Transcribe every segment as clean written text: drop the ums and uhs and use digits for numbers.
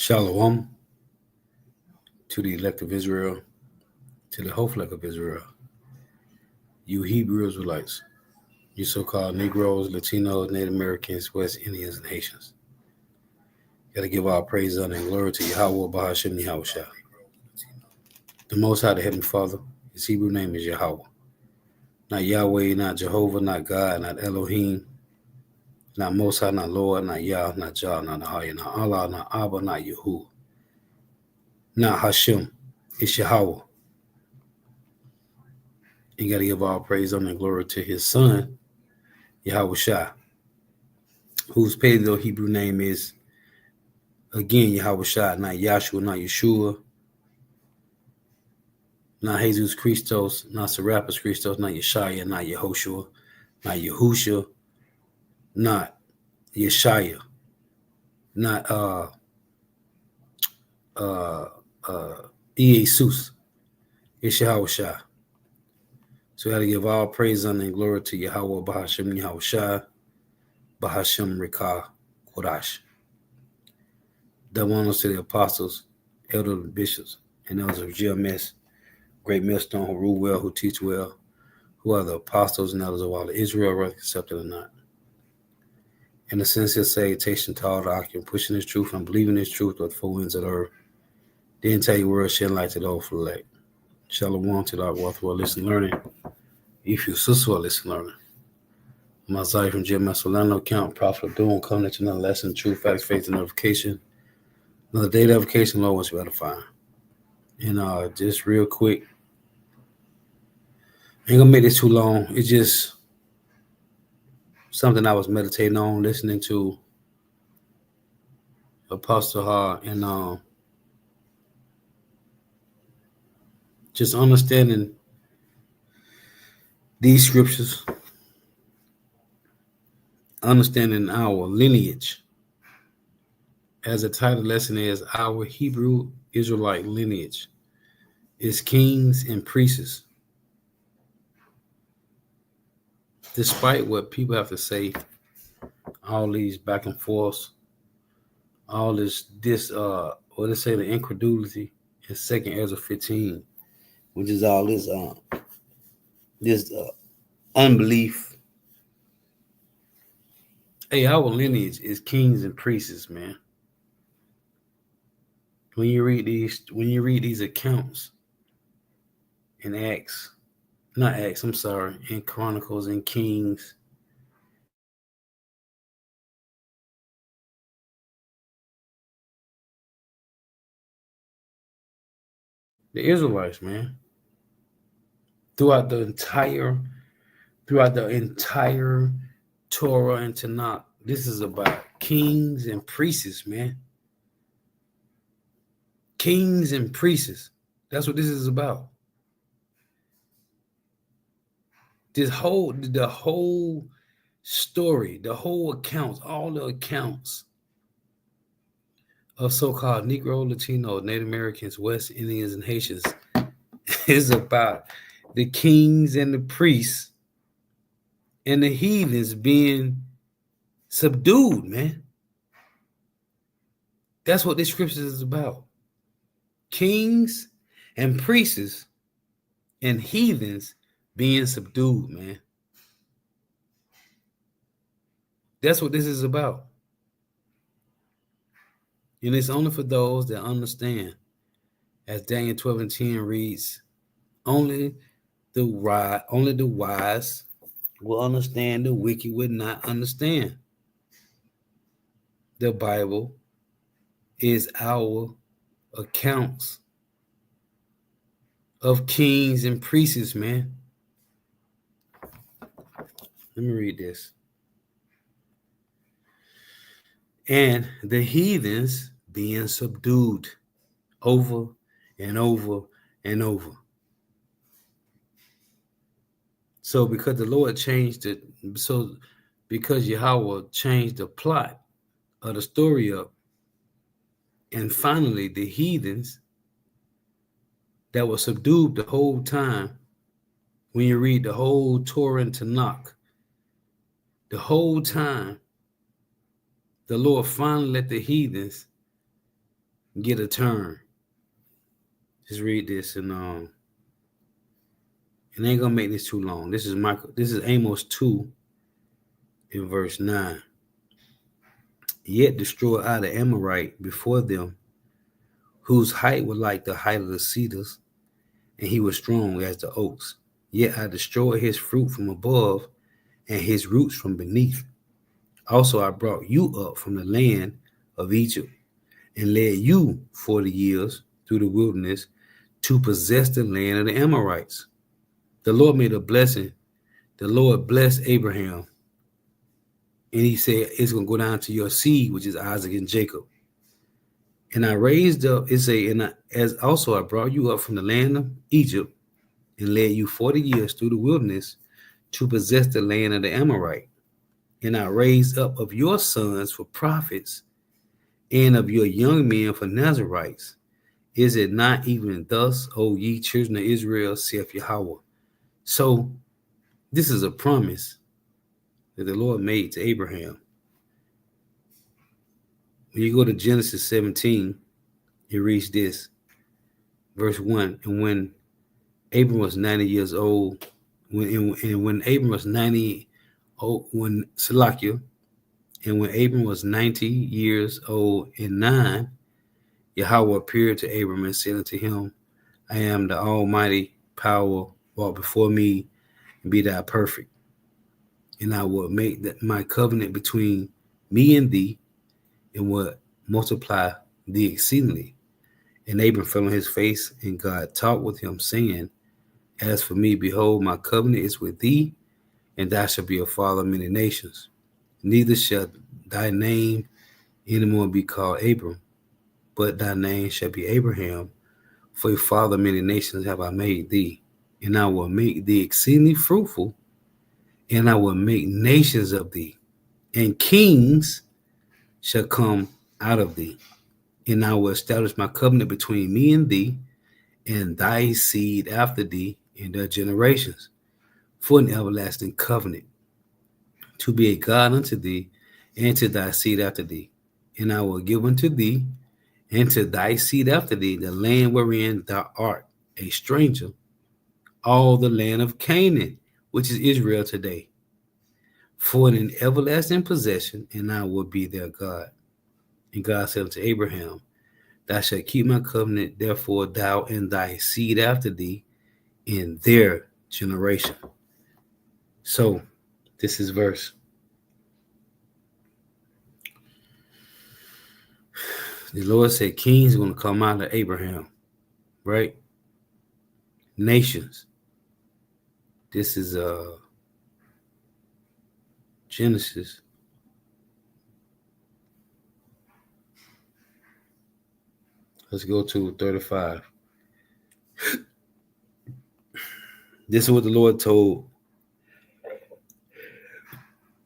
Shalom to the elect of Israel, to the whole flock of Israel, you Hebrew Israelites, you so-called Negroes, Latinos, Native Americans, West Indians, and Haitians. Got to give all praise, honor, and glory to Yahweh, Bahashem, Yahushua. The Most High, the Heavenly Father, his Hebrew name is Yahweh. Not Yahweh, not Jehovah, not God, not Elohim, not Most High, not Lord, not Yah, not Jah, not Nahaya, not Allah, not Abba, not Yahuwah, not Hashem. It's Yahweh. You got to give all praise, honor, and glory to his son, Yahushua, whose paleo Hebrew name is, again, Yahushua, not Yahshua, not Yeshua, not Jesus Christos, not Serapis Christos, not Yeshaya, not Yehoshua, not Yahusha, not Yeshaya, not Jesus. It's Yahushua. So we got to give all praise, honor, and glory to Yahweh, Bahashem, Yahushua, Bahashem, Rekah, Kodash. Double honors to the apostles, elders, bishops, and elders of GMS, great millstone who rule well, who teach well, who are the apostles and elders of all of Israel, whether accepted or not. In the sincere salutation to all the occupant, pushing this truth and believing this truth with four winds of the earth, the entire world shedding light to the whole elect. Shalom to the worthwhile listen learning. If you sister listen learning. Mazai from GMS Solano account, Prophet of Doom, coming at you another lesson, truth, facts, faith, and notification. Another day notification, Lord wants you to find. And just real quick, ain't gonna make this too long. It's just something I was meditating on, listening to Apostle Ha, and just understanding these scriptures, understanding our lineage. As the title lesson is, our Hebrew Israelite lineage is kings and priests. Despite what people have to say, all these back and forths, all this what they say, the incredulity in 2nd Ezra 15, which is all this unbelief. Hey, our lineage is kings and priests, man. When you read these accounts in in Chronicles and Kings, the Israelites, man, throughout the entire Torah and Tanakh, this is about kings and priests, man. Kings and priests. That's what this is about. The whole story, the whole accounts, all the accounts of so-called Negro, Latino, Native Americans, West Indians, and Haitians is about the kings and the priests and the heathens being subdued, man. That's what this scripture is about. Kings and priests and heathens being subdued, man. That's what this is about. And it's only for those that understand. As Daniel 12:10 reads, only the wise will understand, the wicked will not understand. The Bible is our accounts of kings and priests, man. Let me read this. And the heathens being subdued over and over and over. So because the Lord changed it, because Yahweh changed the plot of the story up, and finally the heathens that were subdued the whole time, when you read the whole Torah and Tanakh, the whole time, the Lord finally let the heathens get a turn. Just read this, and it ain't gonna make this too long. This is Amos 2 in verse 9. Yet destroy I the Amorite before them, whose height was like the height of the cedars, and he was strong as the oaks. Yet I destroyed his fruit from above, and his roots from beneath. Also I brought you up from the land of Egypt, and led you 40 years through the wilderness to possess the land of the Amorites. The Lord made a blessing. The Lord blessed Abraham, and he said, it's going to go down to your seed, which is Isaac and Jacob. And I raised up, as also I brought you up from the land of Egypt, and led you 40 years through the wilderness to possess the land of the Amorite. And I raised up of your sons for prophets, and of your young men for Nazarites. Is it not even thus, O ye children of Israel, saith Yahweh? So this is a promise that the Lord made to Abraham. When you go to Genesis 17, it reads this, verse 1. And when Abram was 90 years old, when Abram was 90, when Abram was 90 years old and 9, Yahweh appeared to Abram and said unto him, I am the Almighty power, walk before me and be thou perfect. And I will make my covenant between me and thee, and will multiply thee exceedingly. And Abram fell on his face, and God talked with him, saying, As for me, behold, my covenant is with thee, and thou shalt be a father of many nations. Neither shall thy name any more be called Abram, but thy name shall be Abraham, for a father of many nations have I made thee. And I will make thee exceedingly fruitful, and I will make nations of thee, and kings shall come out of thee. And I will establish my covenant between me and thee, and thy seed after thee in their generations, for an everlasting covenant, to be a God unto thee, and to thy seed after thee. And I will give unto thee, and to thy seed after thee, the land wherein thou art a stranger, all the land of Canaan, which is Israel today, for an everlasting possession, and I will be their God. And God said unto Abraham, Thou shalt keep my covenant, therefore thou and thy seed after thee in their generation. So this is verse. The Lord said kings are going to come out of Abraham, right? Nations. This is Genesis. Let's go to 35. This is what the Lord told.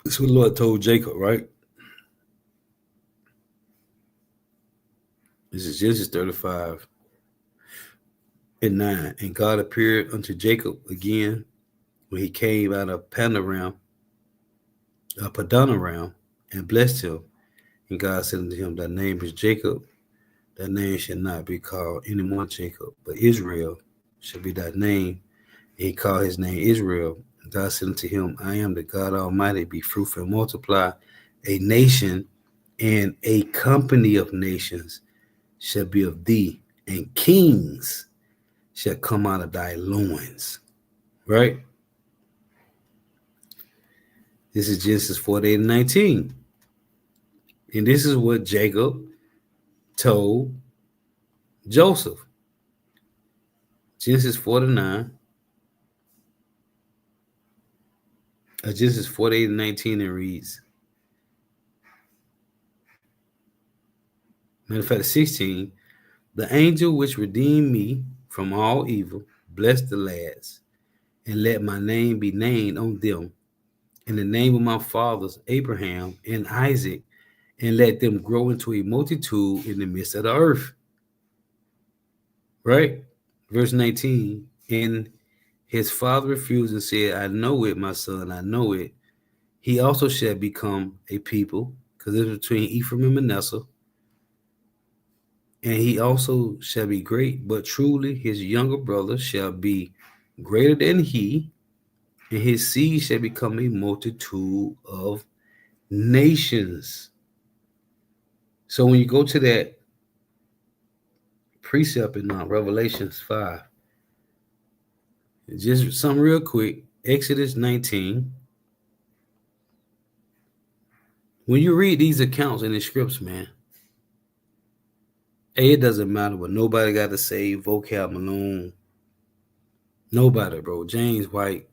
This is what the Lord told Jacob, right? This is Genesis 35 and 9. And God appeared unto Jacob again when he came out of Padanaram, and blessed him. And God said unto him, Thy name is Jacob. Thy name shall not be called any more Jacob, but Israel shall be thy name. And he called his name Israel. And God said unto him, I am the God Almighty, be fruitful and multiply. A nation and a company of nations shall be of thee, and kings shall come out of thy loins. Right? This is Genesis 48 and 19. And this is what Jacob told Joseph. Genesis 49. Genesis 48 and 19, and reads. Matter of fact, 16. The angel which redeemed me from all evil, bless the lads, and let my name be named on them, in the name of my fathers Abraham and Isaac, and let them grow into a multitude in the midst of the earth. Right? Verse 19. And his father refused and said, I know it, my son, I know it. He also shall become a people, because it's between Ephraim and Manasseh. And he also shall be great, but truly his younger brother shall be greater than he, and his seed shall become a multitude of nations. So when you go to that precept in Revelations 5, just something real quick, Exodus 19. When you read these accounts in the scripts, man, it doesn't matter what nobody got to say, vocab Malone, nobody, bro. James White,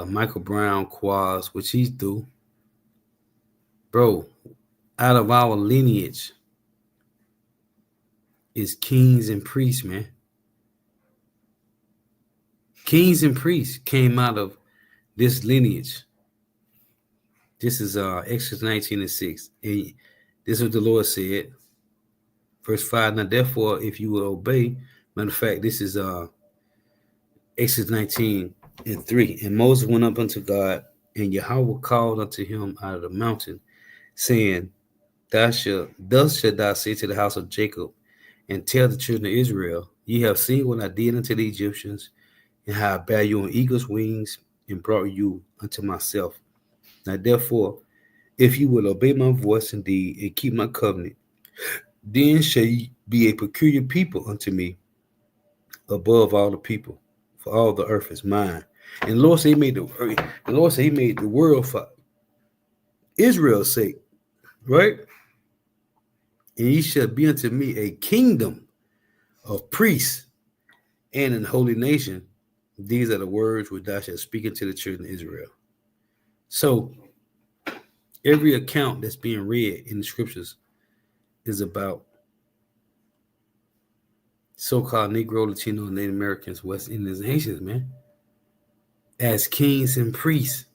Michael Brown, Quaz, which he's through. Bro, out of our lineage is kings and priests, man. Kings and priests came out of this lineage. This is Exodus 19:6. And this is what the Lord said. Verse 5. Now therefore, if you will obey, matter of fact, this is Exodus 19:3. And Moses went up unto God, and Yahweh called unto him out of the mountain, saying, thus shalt thou say to the house of Jacob, and tell the children of Israel, ye have seen what I did unto the Egyptians, and how I bare you on eagle's wings, and brought you unto myself. Now therefore, if you will obey my voice indeed, and keep my covenant, then shall ye be a peculiar people unto me above all the people, for all the earth is mine. And the Lord said he made the world for Israel's sake, right? And ye shall be unto me a kingdom of priests and an holy nation. These are the words which thou shalt speak unto the children of Israel. So every account that's being read in the scriptures is about so-called Negro, Latino, and Native Americans, West Indians, and Haitians, man, as kings and priests,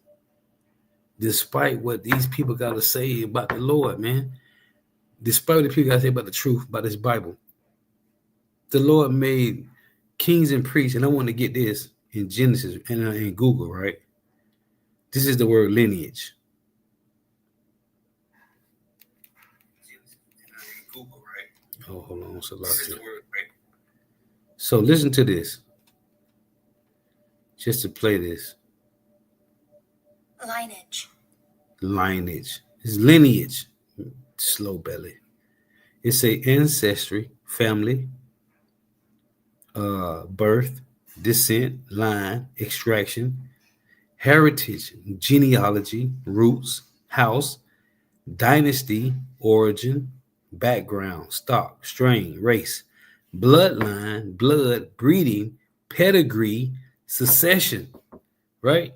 despite what these people got to say about the Lord, man, despite what the people got to say about the truth, about this Bible. The Lord made kings and priests, and I want to get this in Genesis and in Google, right? This is the word lineage. Google, right? Oh, hold on. So listen to this. Just to play this. Lineage. It's lineage. Slow belly. It's a ancestry, family, birth, descent, line, extraction, heritage, genealogy, roots, house, dynasty, origin, background, stock, strain, race, bloodline, blood, breeding, pedigree, succession, right?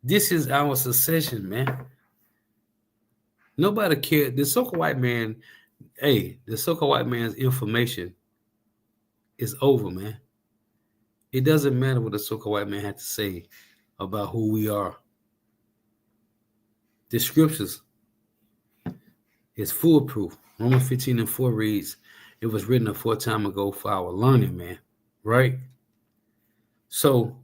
This is our succession, man. Nobody cared. The so-called white man, the so-called white man's information is over, man. It doesn't matter what the so-called white man had to say about who we are. The scriptures is foolproof. Romans 15:4 reads, it was written a short time ago for our learning, man. Right? So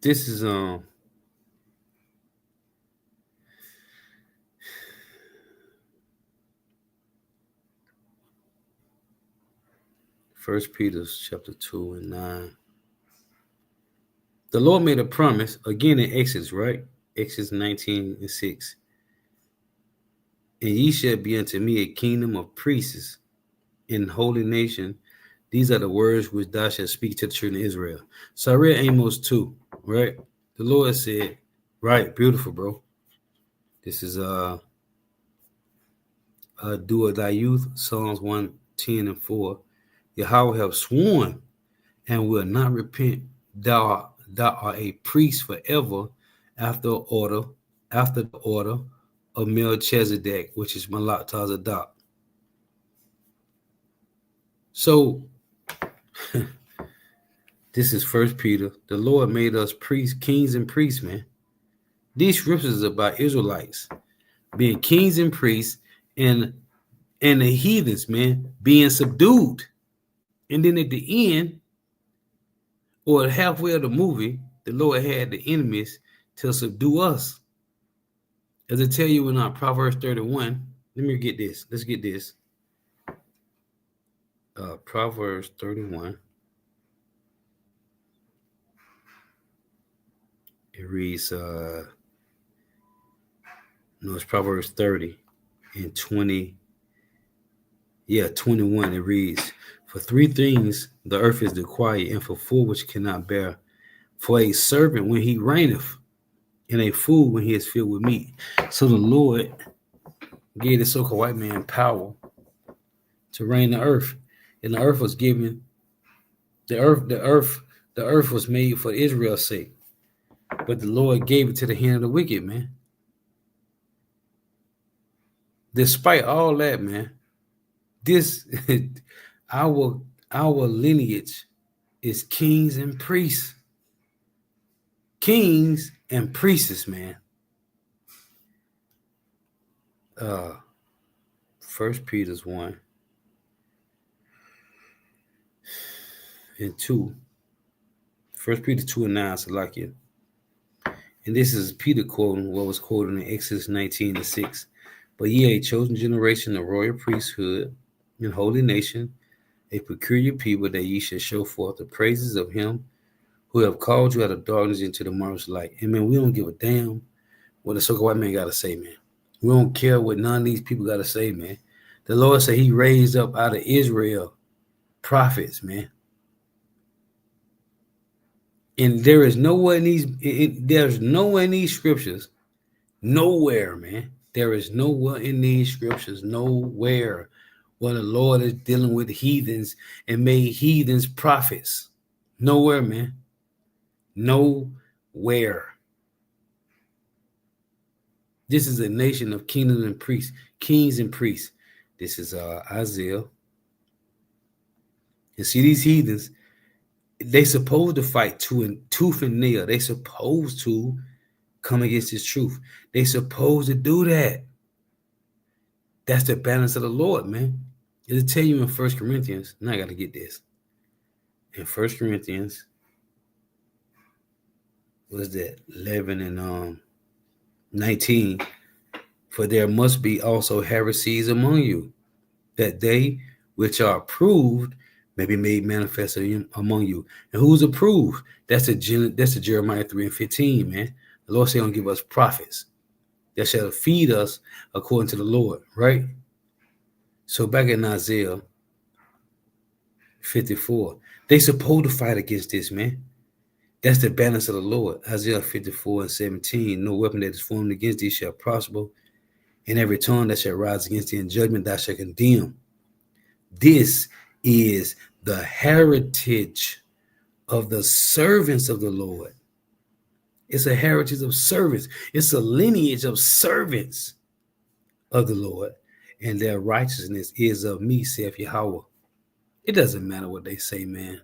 this is First Peter chapter 2:9. The Lord made a promise again in Exodus, right? Exodus 19:6. And ye shall be unto me a kingdom of priests in holy nation. These are the words which thou shalt speak to the children of Israel. So I read Amos 2, right? The Lord said, right, beautiful, bro. This is Do of Thy Youth, Psalms 110:4. Yahweh have sworn and will not repent. Thou art a priest forever after the order of Melchizedek, which is Malak Tazadok. So this is First Peter. The Lord made us priests, kings and priests, man. These scriptures are about Israelites being kings and priests, and the heathens, man, being subdued. And then at the end, or halfway of the movie, the Lord had the enemies to subdue us. As I tell you in Proverbs 31, Let me get this. Let's get this. Proverbs 31. It reads, it's Proverbs 30 and 20. Yeah, 21. It reads, for 3 things the earth is quiet, and for 4 which cannot bear. For a servant when he reigneth, and a fool when he is filled with meat. So the Lord gave the so-called white man power to reign the earth. And the earth was given, the earth was made for Israel's sake. But the Lord gave it to the hand of the wicked, man. Despite all that, man, this our lineage is kings and priests. Kings and priests, man. 1 Peter's 1 and 2. 1 Peter 2 and 9, Salakia. And this is Peter quoting what was quoted in Exodus 19 and 6. But ye a chosen generation, a royal priesthood, and holy nation, a peculiar people, that ye should show forth the praises of him who have called you out of darkness into the marvelous light. And man, we don't give a damn what the so-called white man got to say, man. We don't care what none of these people got to say, man. The Lord said he raised up out of Israel prophets, man. And there is nowhere in these scriptures, nowhere, man. There is nowhere in these scriptures, nowhere where the Lord is dealing with heathens and made heathens prophets. Nowhere, man. Nowhere. This is a nation of kings and priests. This is Isaiah. And see, these heathens, they supposed to fight tooth and nail. They supposed to come against this truth. They supposed to do that. That's the balance of the Lord, man. It'll tell you in 1 Corinthians. Now I got to get this. In 1 Corinthians, what is that? 11 and 19. For there must be also heresies among you, that they which are approved may be made manifest among you. And who's approved? That's a Jeremiah 3 and 15, man. The Lord said, "Don't give us prophets that shall feed us according to the Lord," right? So back in Isaiah 54, they supposed to fight against this, man. That's the balance of the Lord. Isaiah 54 and 17, no weapon that is formed against thee shall prosper, and every tongue that shall rise against thee in judgment thou shalt condemn. This is the heritage of the servants of the Lord. It's a heritage of servants. It's a lineage of servants of the Lord, and their righteousness is of me, saith Yahweh. It doesn't matter what they say, man.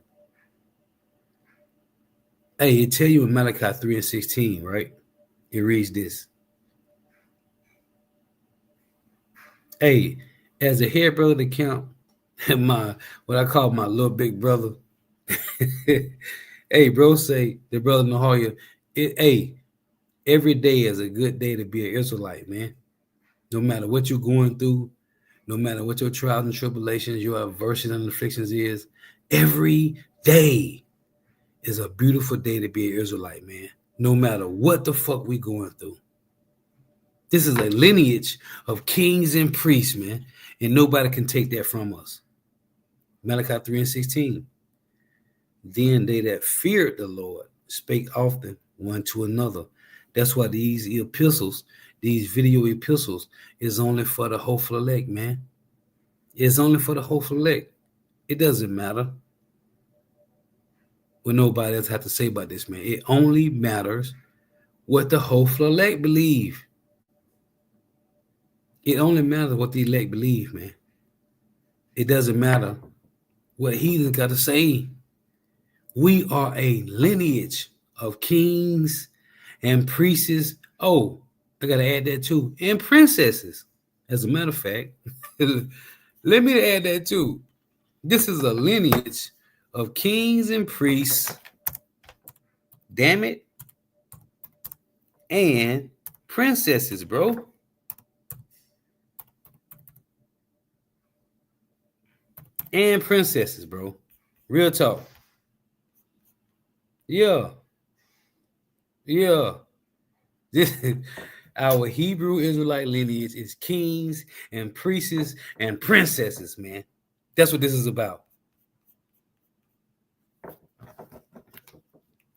Hey, it tell you in Malachi 3 and 16, right? It reads this. Hey, as a head brother to count, what I call my little big brother. Hey, bro, say the brother Nahoya, hey, every day is a good day to be an Israelite, man. No matter what you're going through, no matter what your trials and tribulations, your aversion and afflictions is, every day is a beautiful day to be an Israelite, man. No matter what the fuck we going through. This is a lineage of kings and priests, man, and nobody can take that from us. Malachi 3 and 16. Then they that feared the Lord spake often one to another. That's why these epistles, these video epistles, is only for the hopeful elect, man. It's only for the hopeful elect. It doesn't matter what nobody else has to say about this, man. It only matters what the hopeful elect believe. It only matters what the elect believe, man. It doesn't matter what heathens got to say. We are a lineage of kings and priests. Oh, I got to add that too. And princesses. As a matter of fact, let me add that too. This is a lineage of kings and priests. Damn it. And princesses, bro. and princesses, bro. Real talk. Yeah. Yeah. Our Hebrew Israelite lineage is kings and priests and princesses, man. That's what this is about.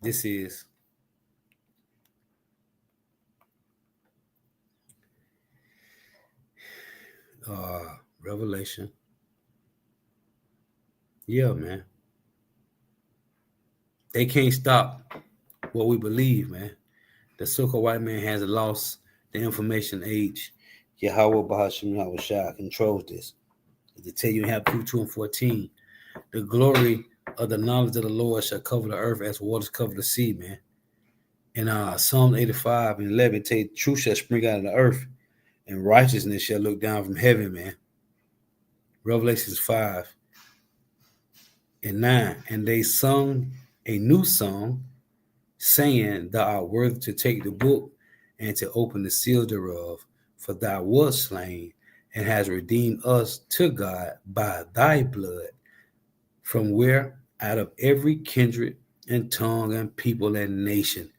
This is Revelation. Yeah, man. They can't stop what we believe, man. The so-called white man has lost the information age. Yahweh Bahashim Yahweh Shah controls this. To tell you in Habakkuk 2 and 14, the glory of the knowledge of the Lord shall cover the earth as waters cover the sea, man. And Psalm 85 and 11 tell you, truth shall spring out of the earth, and righteousness shall look down from heaven, man. Revelations 5 and 9. And they sung a new song, saying, Thou art worthy to take the book and to open the seal thereof, for thou wast slain and hast redeemed us to God by thy blood, from where? Out of every kindred and tongue and people and nation.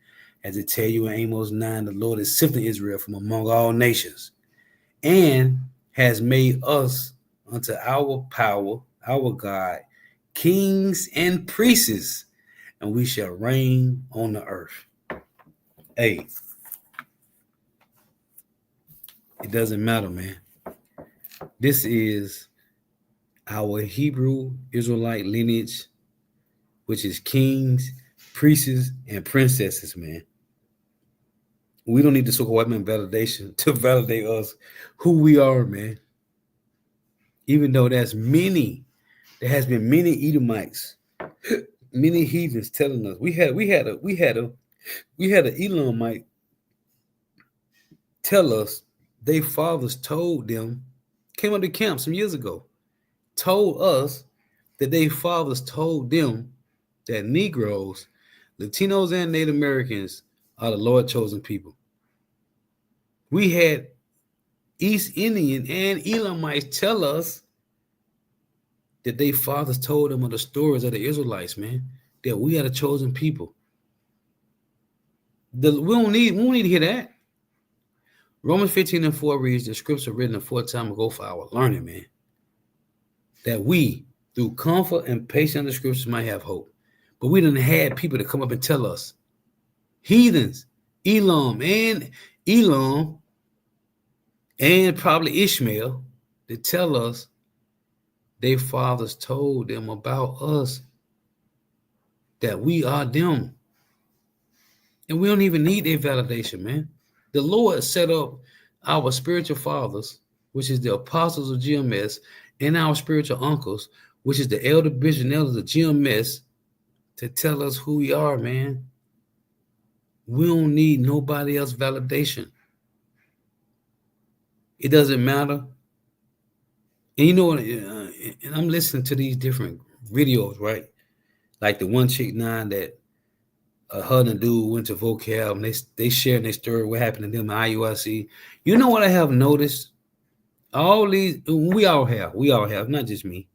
As it tell you in Amos 9, the Lord is sifting Israel from among all nations, and has made us unto our power, our God, kings and priests, and we shall reign on the earth. Hey, it doesn't matter, man. This is our Hebrew Israelite lineage, which is kings, priests, and princesses, man. We don't need the so-called white man validation to validate us who we are, man. Even though there has been many Edomites, many heathens telling us we had an Elamite tell us their fathers told them, came up to camp some years ago, told us that their fathers told them that Negroes, Latinos, and Native Americans are the Lord chosen people. We had East Indian and Elamites tell us that their fathers told them of the stories of the Israelites, man, that we are the chosen people. We don't need to hear that. Romans 15 and 4 reads, the scripture written a fourth time ago for our learning, man, that we, through comfort and patience of the scriptures, might have hope. But we didn't have people to come up and tell us, heathens, Elam, and probably Ishmael, to tell us their fathers told them about us, that we are them. And we don't even need their validation, man. The Lord set up our spiritual fathers, which is the apostles of GMS, and our spiritual uncles, which is the elder bishop and elders of GMS, to tell us who we are, man. We don't need nobody else validation. It doesn't matter. And you know what? And I'm listening to these different videos, right? Like the one chick 9 that her and a dude went to vocab, and they shared their story, what happened to them in IUIC. You know what I have noticed? All these, we all have, not just me.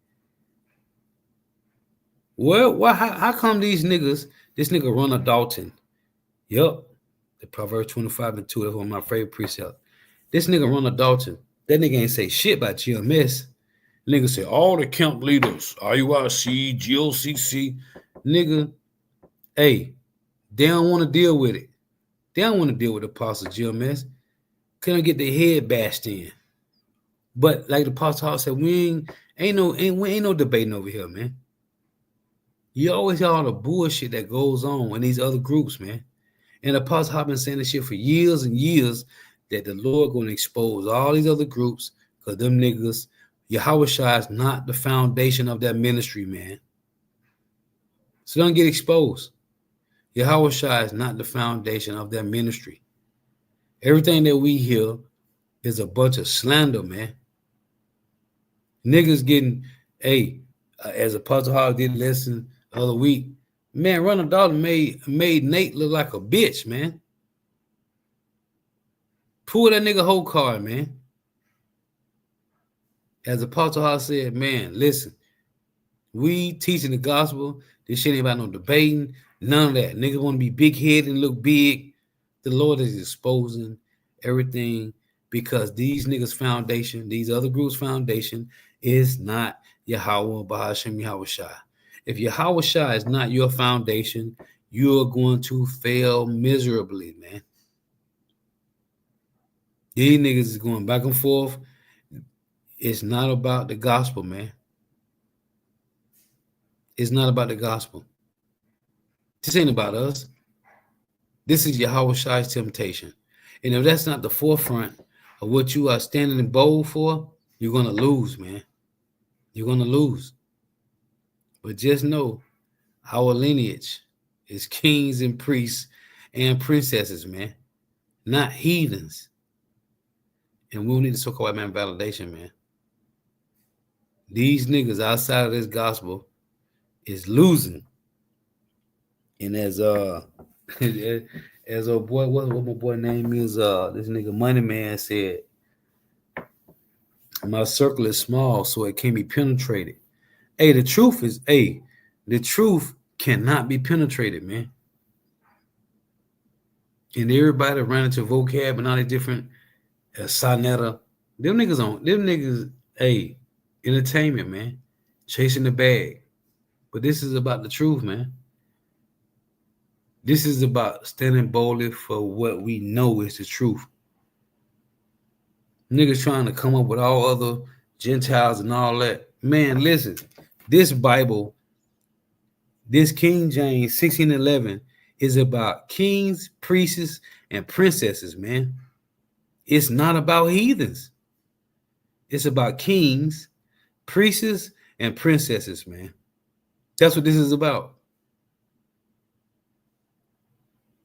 Well, how come these niggas, this nigga Ronald Dalton, yup, the Proverbs 25 and 2, that's one of my favorite precepts. This nigga Ronald Dalton, that nigga ain't say shit about GMS. Nigga say all the camp leaders, IUIC, GOCC, nigga, hey, they don't want to deal with it. They don't want to deal with the Apostle GMS. Couldn't get their head bashed in. But like the Apostle Hall said, we ain't no debating over here, man. You always hear all the bullshit that goes on in these other groups, man. And the Apostle Hall been saying this shit for years and years, that the Lord going to expose all these other groups, because them niggas, Yahweh Shai is not the foundation of that ministry, man. So don't get exposed. Yahweh Shai is not the foundation of that ministry. Everything that we hear is a bunch of slander, man. Niggas getting, as Apostle Hall did lesson the other week, man, Ronald Dalton made Nate look like a bitch, man. Pull that nigga whole card, man. As Apostle Hall said, man, listen, We teaching the gospel. This shit ain't about no debating. None of that. Niggas want to be big headed and look big. The Lord is exposing everything because these niggas' foundation, these other groups' foundation, is not Yahweh Bahashem Yahweh Shai. If Yahweh Shai is not your foundation, you're going to fail miserably, man. These niggas is going back and forth. It's not about the gospel, man. It's not about the gospel. This ain't about us. This is Yahweh Shai's temptation. And if that's not the forefront of what you are standing in bold for, you're going to lose, man. You're going to lose. But just know our lineage is kings and priests and princesses, man. Not heathens. And we don't need the so-called white man validation, man. These niggas outside of this gospel is losing. And as old boy, what my boy name is, this nigga Money Man said, my circle is small, so it can't be penetrated. Hey, the truth cannot be penetrated, man. And everybody ran into vocab and all the different sonetta. Them niggas, hey, entertainment, man. Chasing the bag. But this is about the truth, man. This is about standing boldly for what we know is the truth. Niggas trying to come up with all other Gentiles and all that. Man, listen, this Bible, this King James 1611 is about kings, priests, and princesses, man. It's not about heathens. It's about kings, priests, and princesses, man. That's what this is about.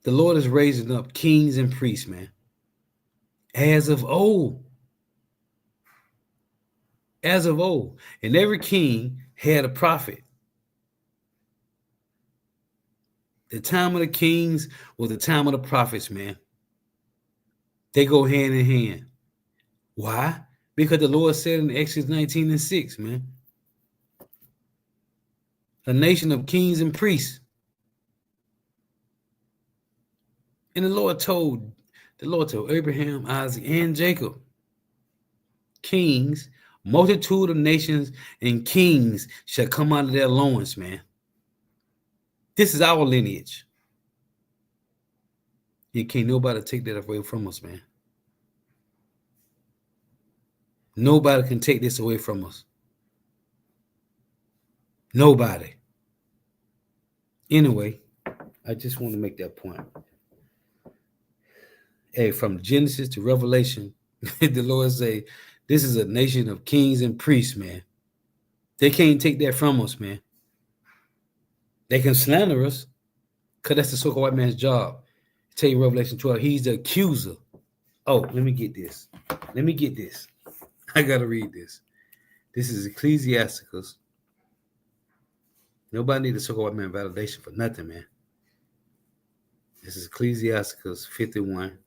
The Lord is raising up kings and priests, man. As of old. As of old. And every king had a prophet. The time of the kings was the time of the prophets, man. They go hand in hand. Why? Because the Lord said in Exodus 19:6, man. A nation of kings and priests. And the Lord told Abraham, Isaac, and Jacob, kings, multitude of nations and kings shall come out of their loins, man. This is our lineage. You can't nobody take that away from us, man. Nobody can take this away from us. Nobody. Anyway, I just want to make that point. Hey, from Genesis to Revelation, the Lord say, this is a nation of kings and priests, man. They can't take that from us, man. They can slander us, because that's the so-called white man's job. Tell you Revelation 12, he's the accuser. Oh, let me get this. I got to read this. This is Ecclesiasticus. Nobody needs a so-called white man validation for nothing, man. This is Ecclesiasticus 51.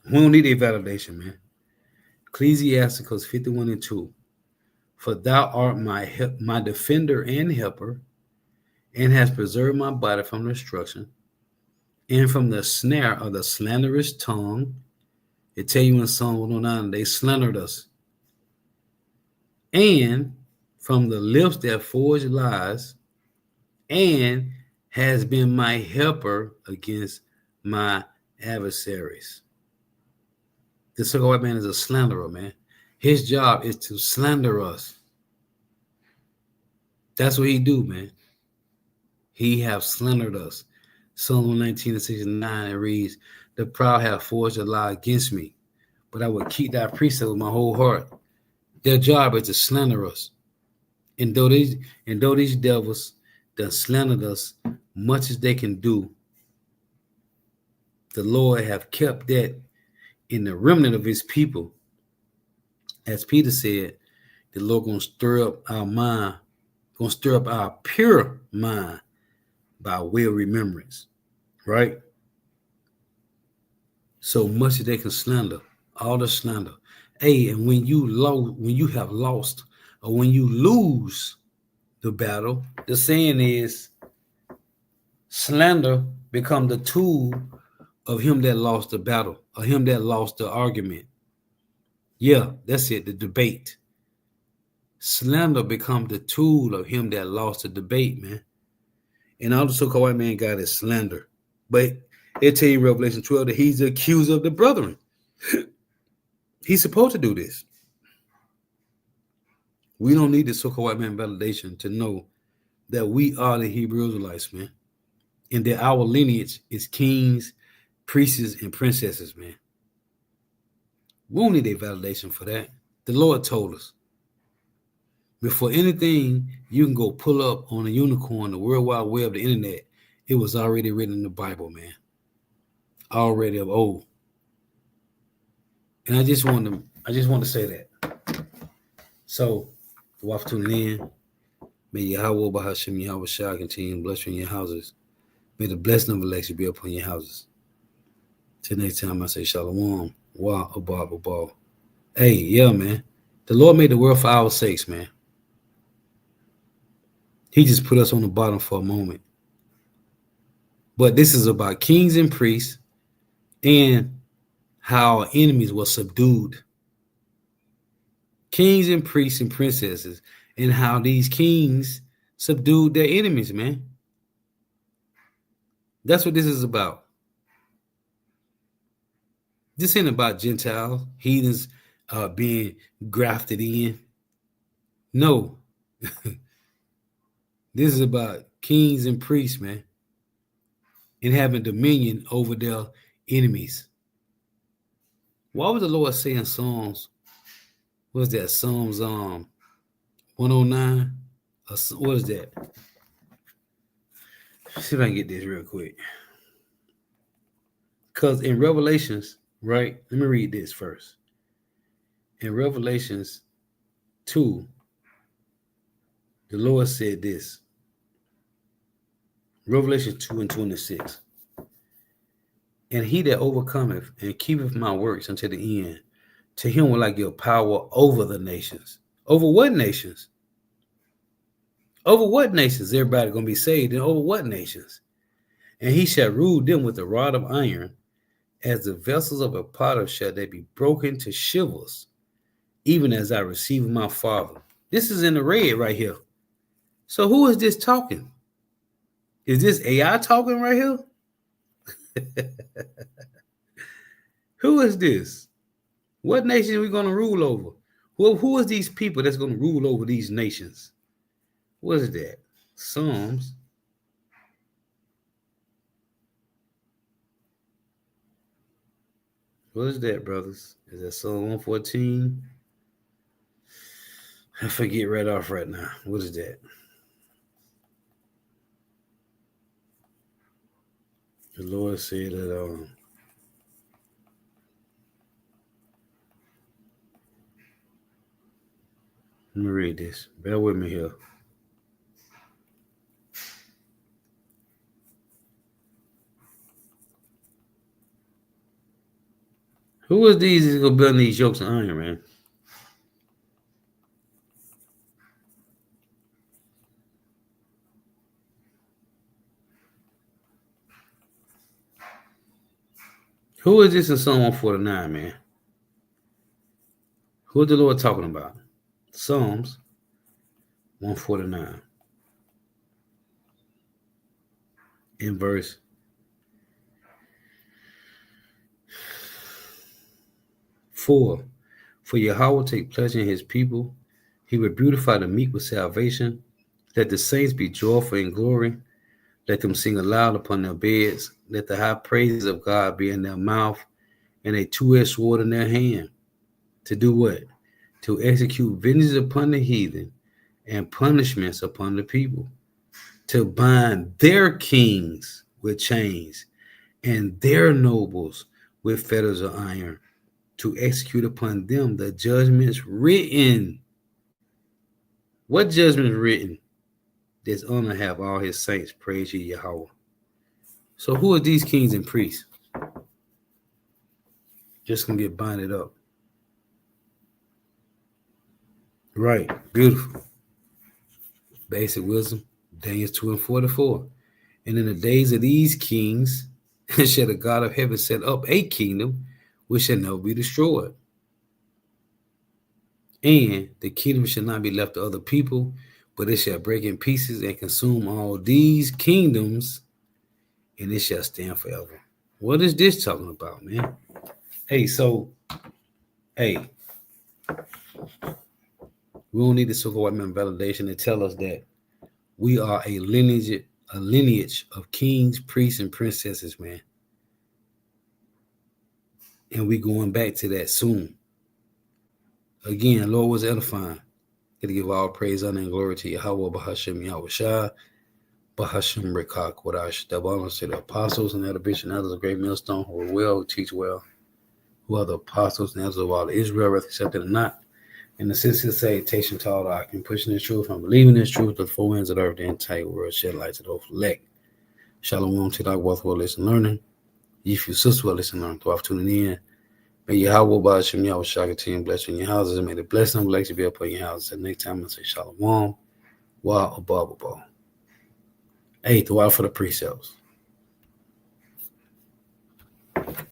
We don't need a validation, man. Ecclesiasticus 51:2. For thou art my defender and helper, and hast preserved my body from destruction, and from the snare of the slanderous tongue. It tell you in Psalm 109, they slandered us. And from the lips that forge lies, and has been my helper against my adversaries. The so-called white man is a slanderer, man. His job is to slander us. That's what he do, man. He have slandered us. Psalm 119:69, it reads, the proud have forged a lie against me, but I will keep thy precept with my whole heart. Their job is to slander us. And though these devils that slandered us much as they can do, the Lord have kept that in the remnant of his people. As Peter said, the Lord gonna stir up our mind, gonna stir up our pure mind by way of remembrance, right? So much as they can slander, all the slander. Hey, and when you have lost, or when you lose the battle, the saying is slander become the tool of him that lost the battle, or him that lost the argument. Yeah, that's it, the debate. Slander become the tool of him that lost the debate, man. And all the so-called white man got is slander. But it tell you in Revelation 12 that he's the accuser of the brethren. He's supposed to do this. We don't need the so-called white man validation to know that we are the Hebrew Israelites, man. And that our lineage is kings, priests, and princesses, man. We don't need a validation for that. The Lord told us. Before anything you can go pull up on a unicorn, the World Wide Web, the internet, it was already written in the Bible, man. Already of old. And I just want to say that. So, for tuning in, may Yahweh Bahashim Yahweh Shah continue to bless you in your houses. May the blessing of Alexa be upon your houses. Till next time, I say Shalom. Wa Abab Abab. Hey, yeah, man. The Lord made the world for our sakes, man. He just put us on the bottom for a moment. But this is about kings and priests and how our enemies were subdued. Kings and priests and princesses, and how these kings subdued their enemies, man. That's what this is about. This ain't about Gentiles, heathens being grafted in. No. This is about kings and priests, man, and having dominion over their enemies. What was the Lord saying in Psalms? What is that? Psalms 109? What is that? Let's see if I can get this real quick. Because in Revelations, right? Let me read this first. In Revelations 2, the Lord said this. Revelation 2 and 26. And he that overcometh and keepeth my works until the end, to him will I give power over the nations. Over what nations? Over what nations? Everybody going to be saved. And over what nations? And he shall rule them with a rod of iron, as the vessels of a potter shall they be broken to shivers, even as I receive my Father. This is in the red right here. So who is this talking? Is this AI talking right here? Who is this? What nation are we going to rule over? Who is these people that's going to rule over these nations? What is that? Psalms. What is that, brothers? Is that Psalm 114? I forget right off right now. What is that? The Lord said that let me read this. Bear with me here. Who is these that's going to build these yokes of iron, man? Who is this in Psalm 149, man? Who is the Lord talking about? Psalms 149. In verse 4. For Yahweh will take pleasure in his people. He will beautify the meek with salvation. Let the saints be joyful in glory. Let them sing aloud upon their beds. Let the high praises of God be in their mouth and a two-edged sword in their hand. To do what? To execute vengeance upon the heathen and punishments upon the people. To bind their kings with chains and their nobles with fetters of iron. To execute upon them the judgments written. What judgment is written? This honor have all his saints. Praise ye Yahweh. So who are these kings and priests? Just gonna get binded up. Right. Beautiful. Basic wisdom. Daniel 2:44. And in the days of these kings shall the God of heaven set up a kingdom which shall never be destroyed. And the kingdom shall not be left to other people, but it shall break in pieces and consume all these kingdoms, and it shall stand forever. What is this talking about, man? Hey, hey, we don't need the so-called white man validation to tell us that we are a lineage of kings, priests, and princesses, man. And we going back to that soon. Again, Lord was edifying. Got to give all praise, honor, and glory to Yahweh, Bahashem, Yahushua, Bahashem, Rekah, Kodash. That belongs to the apostles and elder bishops and others of great millstone who are well, who teach well, who are the apostles and elders of all Israel, whether accepted or not. And the sincere salutation to all the I can pushing this truth and believing this truth, the four winds of the earth, the entire world, shed light to the whole elect. Shalom to thy wealth, well, listen, learning. If you sister, well, listen, learn. Throughout tuning in. May Yahweh Bahashem Yahushua continue bless you in your houses, and may the blessing of blessing be upon your houses. And next time I say Shalom, Wa above. Hey, throughout for the precepts.